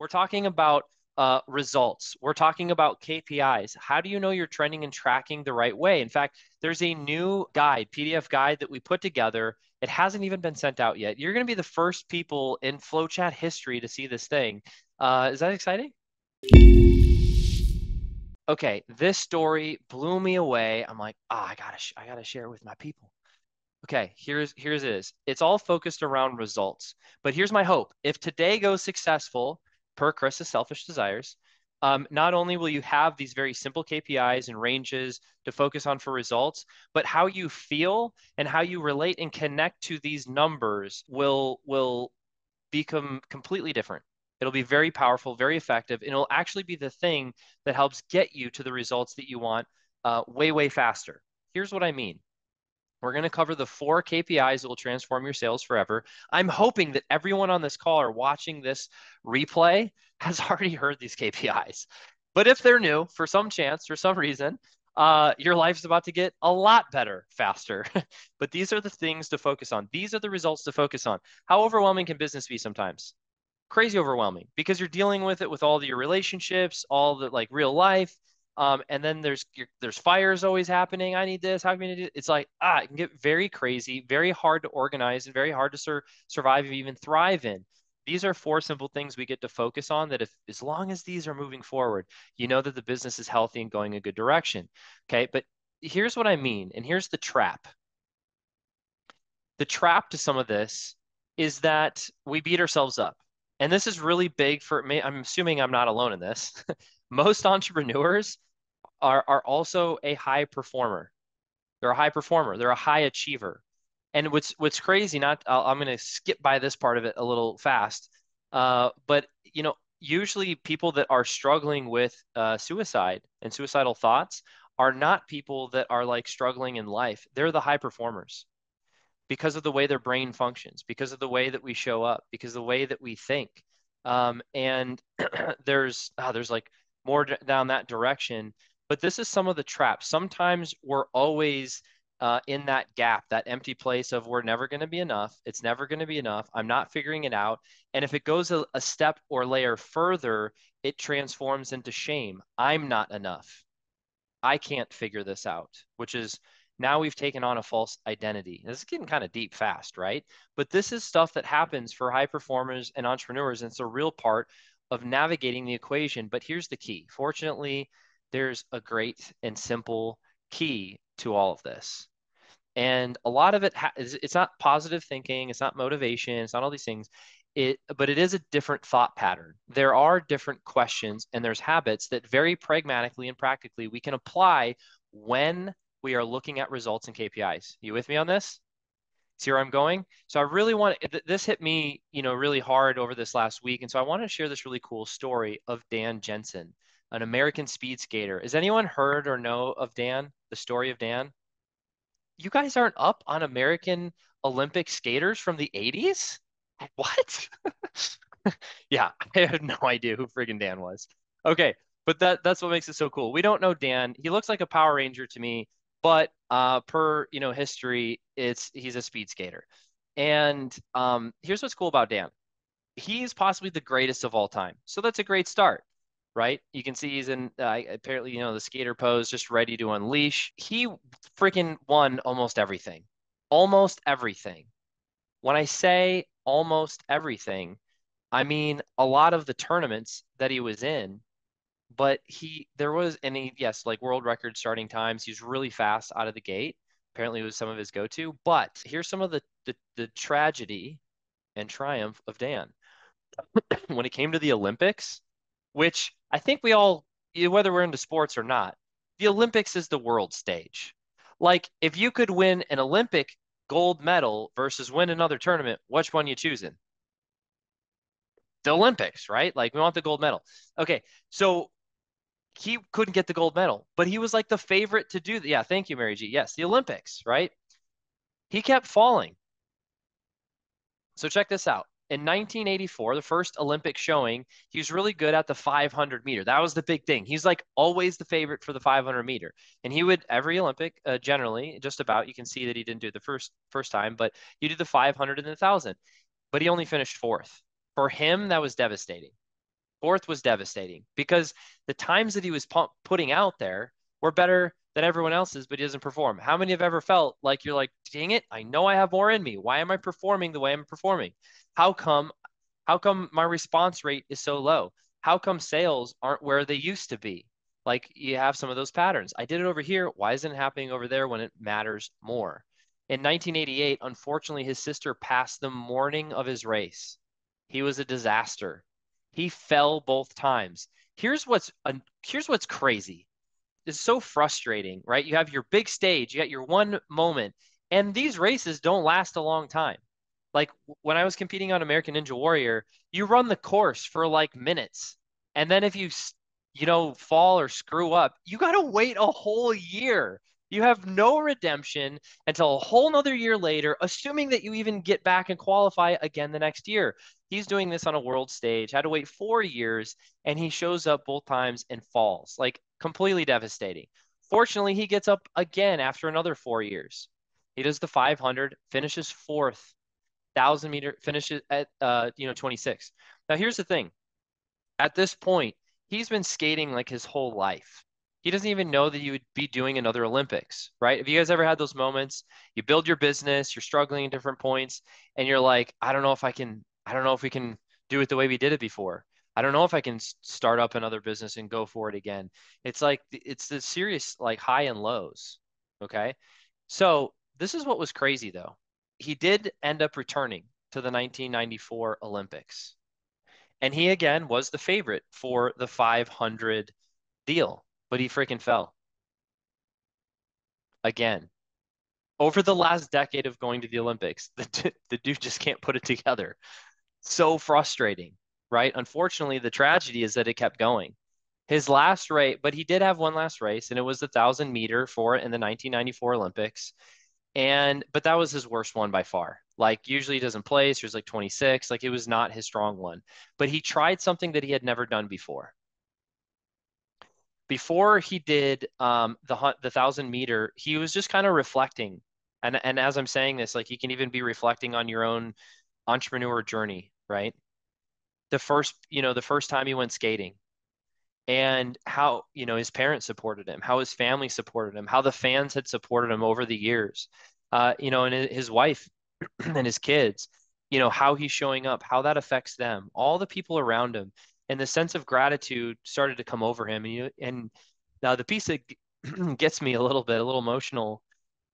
We're talking about results. We're talking about KPIs. How do you know you're trending and tracking the right way? In fact, there's a new guide, PDF guide that we put together. It hasn't even been sent out yet. You're going to be the first people in FlowChat history to see this thing. Is that exciting? Okay, this story blew me away. I'm like, I gotta share it with my people. Okay, here's it is. It's all focused around results. But here's my hope. If today goes successful, per Chris's selfish desires, not only will you have these very simple KPIs and ranges to focus on for results, but how you feel and how you relate and connect to these numbers will become completely different. It'll be very powerful, very effective, and it'll actually be the thing that helps get you to the results that you want way faster. Here's what I mean. We're going to cover the 4 KPIs that will transform your sales forever. I'm hoping that everyone on this call or watching this replay has already heard these KPIs. But if they're new, for some chance, for some reason, your life's about to get a lot better faster. But these are the things to focus on. These are the results to focus on. How overwhelming can business be sometimes? Crazy overwhelming because you're dealing with it with all your relationships, all the like real life. And then there's fires always happening. I need this. How can I do it? It's like, it can get very crazy, very hard to organize, and very hard to survive and even thrive in. These are 4 simple things we get to focus on that if as long as these are moving forward, you know that the business is healthy and going a good direction. Okay. But here's what I mean. And here's the trap. The trap to some of this is that we beat ourselves up. And this is really big for me. I'm assuming I'm not alone in this. Most entrepreneurs are also a high performer. They're a high performer. They're a high achiever. And what's crazy, I'm going to skip by this part of it a little fast. But usually people that are struggling with suicide and suicidal thoughts are not people that are like struggling in life. They're the high performers because of the way their brain functions, because of the way that we show up, because of the way that we think. And there's like more down that direction. But this is some of the traps. Sometimes we're always in that gap, that empty place of we're never going to be enough. It's never going to be enough. I'm not figuring it out. And if it goes a step or layer further, it transforms into shame. I'm not enough. I can't figure this out, which is now we've taken on a false identity. This is getting kind of deep fast, right? But this is stuff that happens for high performers and entrepreneurs, and it's a real part of navigating the equation. But here's the key. Fortunately, there's a great and simple key to all of this. And a lot of it, it's not positive thinking, it's not motivation, it's not all these things. But it is a different thought pattern. There are different questions and there's habits that very pragmatically and practically we can apply when we are looking at results and KPIs. You with me on this? See where I'm going? So I really want this hit me, really hard over this last week. And so I want to share this really cool story of Dan Jensen, an American speed skater. Has anyone heard or know of Dan, the story of Dan? You guys aren't up on American Olympic skaters from the 80s? What? Yeah, I have no idea who friggin' Dan was. Okay, but that's what makes it so cool. We don't know Dan. He looks like a Power Ranger to me, but per history, he's a speed skater. And here's what's cool about Dan. He's possibly the greatest of all time. So that's a great start, right? You can see he's in apparently, the skater pose, just ready to unleash. He freaking won almost everything. Almost everything. When I say almost everything, I mean a lot of the tournaments that he was in, but yes, like world record starting times. He's really fast out of the gate. Apparently it was some of his go-to, but here's some of the tragedy and triumph of Dan. When it came to the Olympics, which I think we all, whether we're into sports or not, the Olympics is the world stage. Like if you could win an Olympic gold medal versus win another tournament, which one you choosing? The Olympics, right? Like we want the gold medal. Okay, so he couldn't get the gold medal, but he was like the favorite to do that. Yeah, thank you, Mary G. Yes, the Olympics, right? He kept falling. So check this out. In 1984, the first Olympic showing, he was really good at the 500 meter. That was the big thing. He's like always the favorite for the 500 meter. And he would every Olympic, generally, just about, you can see that he didn't do it the first time, but he did the 500 and the 1,000. But he only finished 4th. For him, that was devastating. Fourth was devastating because the times that he was putting out there were better than everyone else's, but he doesn't perform. How many have ever felt like you're like, dang it, I know I have more in me. Why am I performing the way I'm performing? How come how come my response rate is so low? How come sales aren't where they used to be? Like you have some of those patterns. I did it over here. Why isn't it happening over there when it matters more? In 1988, unfortunately, his sister passed the morning of his race. He was a disaster. He fell both times. Here's what's crazy. It's so frustrating, right? You have your big stage, you got your one moment, and these races don't last a long time. Like when I was competing on American Ninja Warrior, you run the course for like minutes. And then if fall or screw up, you got to wait a whole year. You have no redemption until a whole nother year later, assuming that you even get back and qualify again the next year. He's doing this on a world stage, had to wait 4 years, and he shows up both times and falls. Like completely devastating. Fortunately, he gets up again after another 4 years. He does the 500, finishes fourth, 1,000 meter, finishes at 26. Now here's the thing. At this point, he's been skating like his whole life. He doesn't even know that you would be doing another Olympics, right? Have you guys ever had those moments? You build your business, you're struggling at different points, and you're like, I don't know if we can do it the way we did it before. I don't know if I can start up another business and go for it again. It's like it's the serious like high and lows. Okay. So this is what was crazy though. He did end up returning to the 1994 Olympics. And he again was the favorite for the 500 deal, but he freaking fell again. Over the last decade of going to the Olympics, the dude just can't put it together. So frustrating, right? Unfortunately, the tragedy is that it kept going. His last race, but he did have one last race, and it was the 1,000 meter for it in the 1994 Olympics. But that was his worst one by far. Like usually he doesn't place. He was like 26. Like it was not his strong one. But he tried something that he had never done before. Before he did the 1,000 meter, he was just kind of reflecting. And as I'm saying this, like you can even be reflecting on your own entrepreneur journey, right? The first time he went skating and how, his parents supported him, how his family supported him, how the fans had supported him over the years, and his wife and his kids, how he's showing up, how that affects them, all the people around him, and the sense of gratitude started to come over him. And now the piece that gets me a little emotional,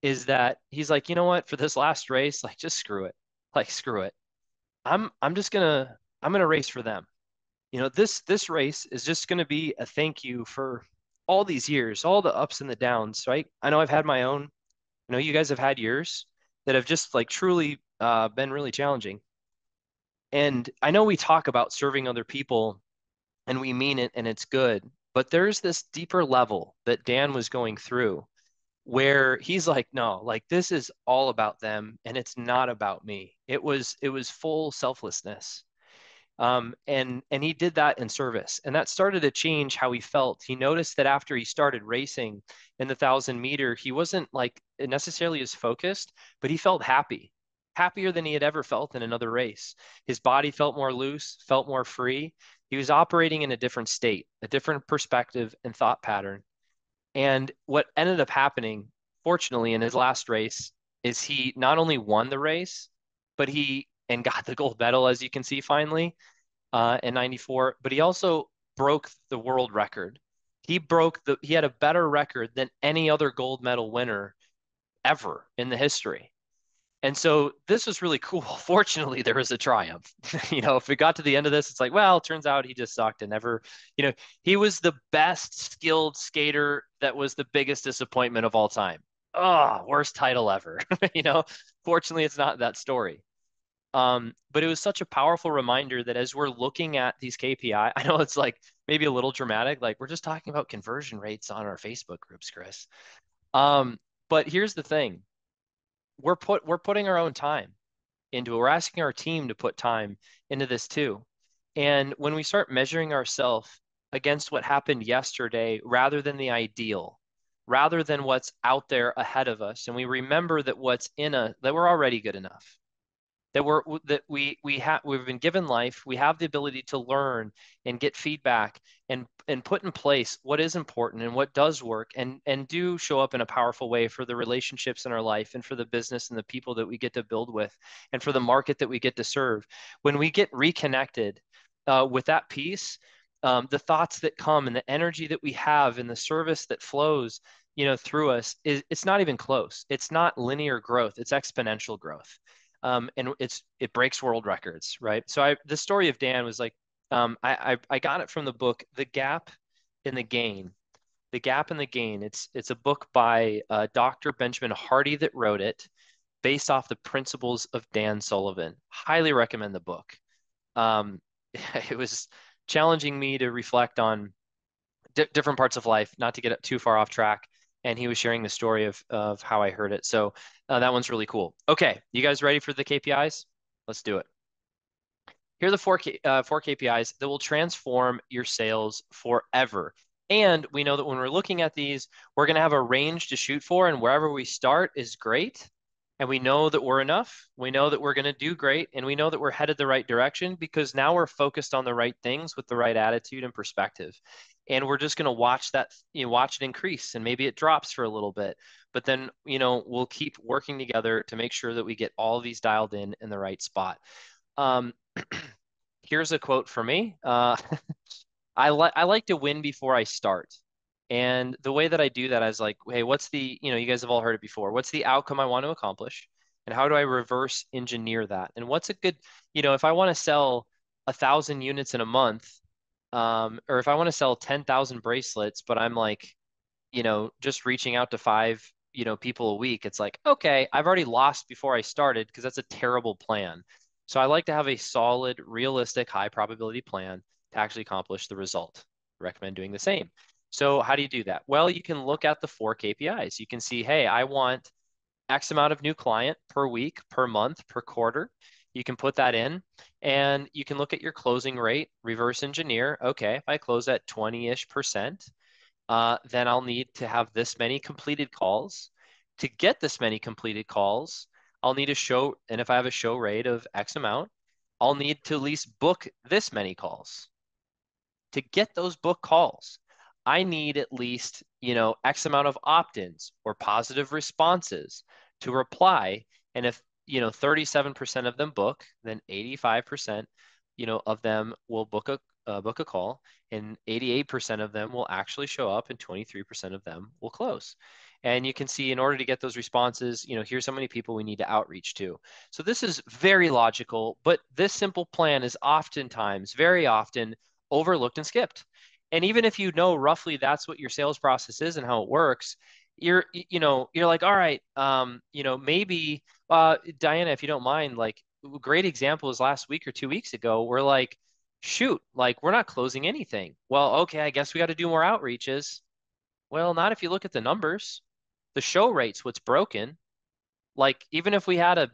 is that he's like, you know what, for this last race, like just screw it, like screw it. I'm gonna race for them. This race is just gonna be a thank you for all these years, all the ups and the downs, right? I know I've had my own. I know you guys have had years that have just like truly been really challenging. And I know we talk about serving other people and we mean it and it's good, but there's this deeper level that Dan was going through where he's like, no, like this is all about them and it's not about me. It was full selflessness. And he did that in service, and that started to change how he felt. He noticed that after he started racing in the 1,000 meter, he wasn't like necessarily as focused, but he felt happy, happier than he had ever felt in another race. His body felt more loose, felt more free. He was operating in a different state, a different perspective and thought pattern. And what ended up happening, fortunately, in his last race, is he not only won the race, but he and got the gold medal, as you can see finally, in 94, but he also broke the world record. He had a better record than any other gold medal winner ever in the history. And so this was really cool. Fortunately, there was a triumph. If we got to the end of this, it's like, well, it turns out he just sucked and never, you know, he was the best skilled skater that was the biggest disappointment of all time. Oh, worst title ever. you know, Fortunately, it's not that story. But it was such a powerful reminder that as we're looking at these KPI, I know it's like maybe a little dramatic, like we're just talking about conversion rates on our Facebook groups, Chris. But here's the thing. We're putting our own time into it. We're asking our team to put time into this too. And when we start measuring ourselves against what happened yesterday rather than the ideal, rather than what's out there ahead of us, and we remember that what's in us, that we're already good enough, we've been given life. We have the ability to learn and get feedback and put in place what is important and what does work and do show up in a powerful way for the relationships in our life and for the business and the people that we get to build with and for the market that we get to serve. When we get reconnected with that piece, the thoughts that come and the energy that we have and the service that flows, through us it's not even close. It's not linear growth. It's exponential growth. And it breaks world records, right? So the story of Dan was like, I got it from the book, The Gap in the Gain. The Gap in the Gain. It's a book by Dr. Benjamin Hardy that wrote it, based off the principles of Dan Sullivan. Highly recommend the book. Um, it was challenging me to reflect on different parts of life, not to get too far off track. And he was sharing the story of how I heard it. So that one's really cool. Okay, you guys ready for the KPIs? Let's do it. Here are the four KPIs that will transform your sales forever. And we know that when we're looking at these, we're going to have a range to shoot for, and wherever we start is great. And we know that we're enough. We know that we're going to do great, and we know that we're headed the right direction because now we're focused on the right things with the right attitude and perspective. And we're just going to watch that, watch it increase, and maybe it drops for a little bit. But then, we'll keep working together to make sure that we get all these dialed in the right spot. Here's a quote for me. I like to win before I start. And the way that I do that is like, hey, what's you guys have all heard it before. What's the outcome I want to accomplish? And how do I reverse engineer that? And what's a good, if I want to sell 1,000 units in a month, or if I want to sell 10,000 bracelets, but I'm like, just reaching out to 5, people a week, it's like, okay, I've already lost before I started because that's a terrible plan. So I like to have a solid, realistic, high probability plan to actually accomplish the result. Recommend doing the same. So how do you do that? Well, you can look at the 4 KPIs. You can see, hey, I want X amount of new client per week, per month, per quarter. You can put that in and you can look at your closing rate, reverse engineer. Okay, if I close at 20-ish%, then I'll need to have this many completed calls. To get this many completed calls, I'll need a show, and if I have a show rate of X amount, I'll need to at least book this many calls. To get those book calls, I need at least, X amount of opt-ins or positive responses to reply. And if, 37% of them book, then 85%, of them will book a call, and 88% of them will actually show up, and 23% of them will close. And you can see in order to get those responses, here's how many people we need to outreach to. So this is very logical, but this simple plan is oftentimes, very often, overlooked and skipped. And even if roughly that's what your sales process is and how it works, you're like, all right, maybe, Diana, if you don't mind, like, a great example is last week or 2 weeks ago, we're like, shoot, like, we're not closing anything. Well, okay, I guess we got to do more outreaches. Well, not if you look at the numbers. The show rate's what's broken. Like, even if we had a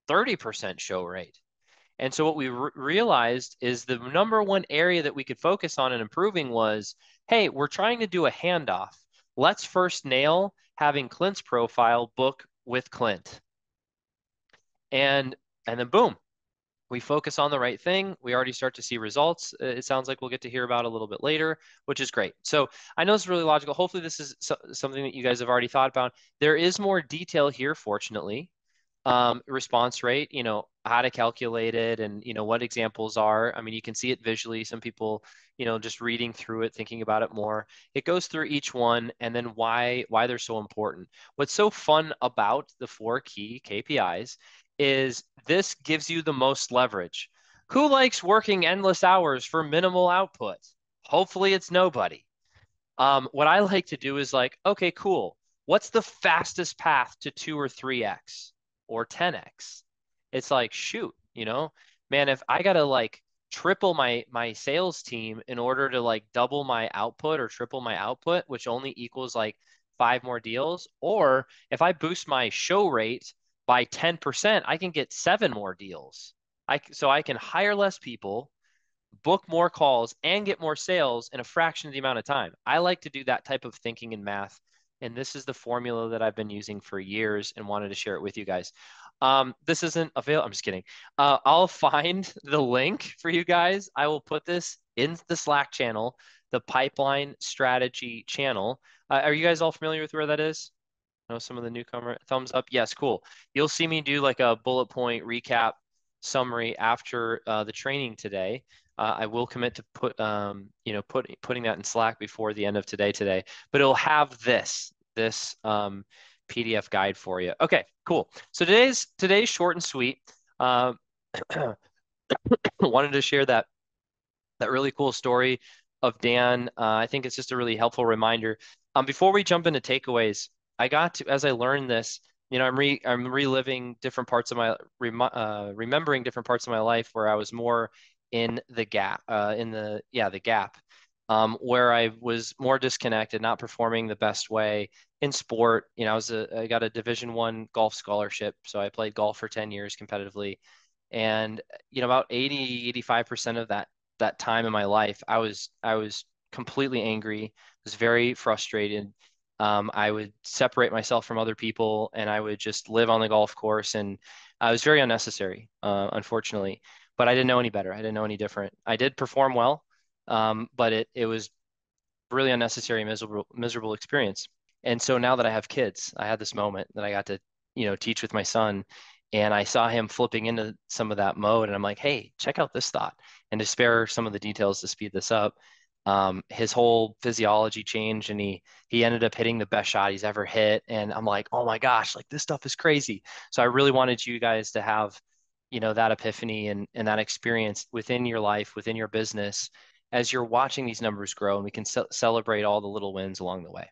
30% show rate. And so what we realized is the number one area that we could focus on and improving was, hey, we're trying to do a handoff. Let's first nail having Clint's profile book with Clint. And then boom, we focus on the right thing. We already start to see results. It sounds like we'll get to hear about a little bit later, which is great. So I know it's really logical. Hopefully this is something that you guys have already thought about. There is more detail here, fortunately. Response rate, how to calculate it and, what examples are. I mean, you can see it visually. Some people, just reading through it, thinking about it more. It goes through each one and then why they're so important. What's so fun about the 4 key KPIs is this gives you the most leverage. Who likes working endless hours for minimal output? Hopefully it's nobody. What I like to do is like, okay, cool. What's the fastest path to 2 or 3x or 10x? It's like, shoot, man, if I gotta like triple my sales team in order to like double my output or triple my output, which only equals like 5 more deals, or if I boost my show rate by 10%, I can get 7 more deals. So I can hire less people, book more calls, and get more sales in a fraction of the amount of time. I like to do that type of thinking in math. And this is the formula that I've been using for years and wanted to share it with you guys. This isn't available. I'm just kidding. I'll find the link for you guys. I will put this in the Slack channel, the pipeline strategy channel. Are you guys all familiar with where that is? Know some of the newcomer thumbs up. Yes, cool. You'll see me do like a bullet point recap summary after the training today. I will commit to putting that in Slack before the end of today, but it'll have this PDF guide for you. Okay, cool. So today's short and sweet. Uh, wanted to share that really cool story of Dan. I think it's just a really helpful reminder. Before we jump into takeaways, as I learned this, I'm reliving different parts of remembering different parts of my life where I was more in the gap, the gap, where I was more disconnected, not performing the best way in sport. I got a Division I golf scholarship, so I played golf for 10 years competitively. And about 85% of that time in my life, I was completely angry, was very frustrated. I would separate myself from other people, and I would just live on the golf course, and I was very unnecessary, unfortunately. But I didn't know any better. I didn't know any different. I did perform well, but it was really unnecessary, miserable experience. And so now that I have kids, I had this moment that I got to, teach with my son, and I saw him flipping into some of that mode, and I'm like, hey, check out this thought. And to spare some of the details to speed this up, his whole physiology changed, and he ended up hitting the best shot he's ever hit. And I'm like, oh my gosh, like this stuff is crazy. So I really wanted you guys to have, that epiphany and that experience within your life, within your business, as you're watching these numbers grow, and we can celebrate all the little wins along the way.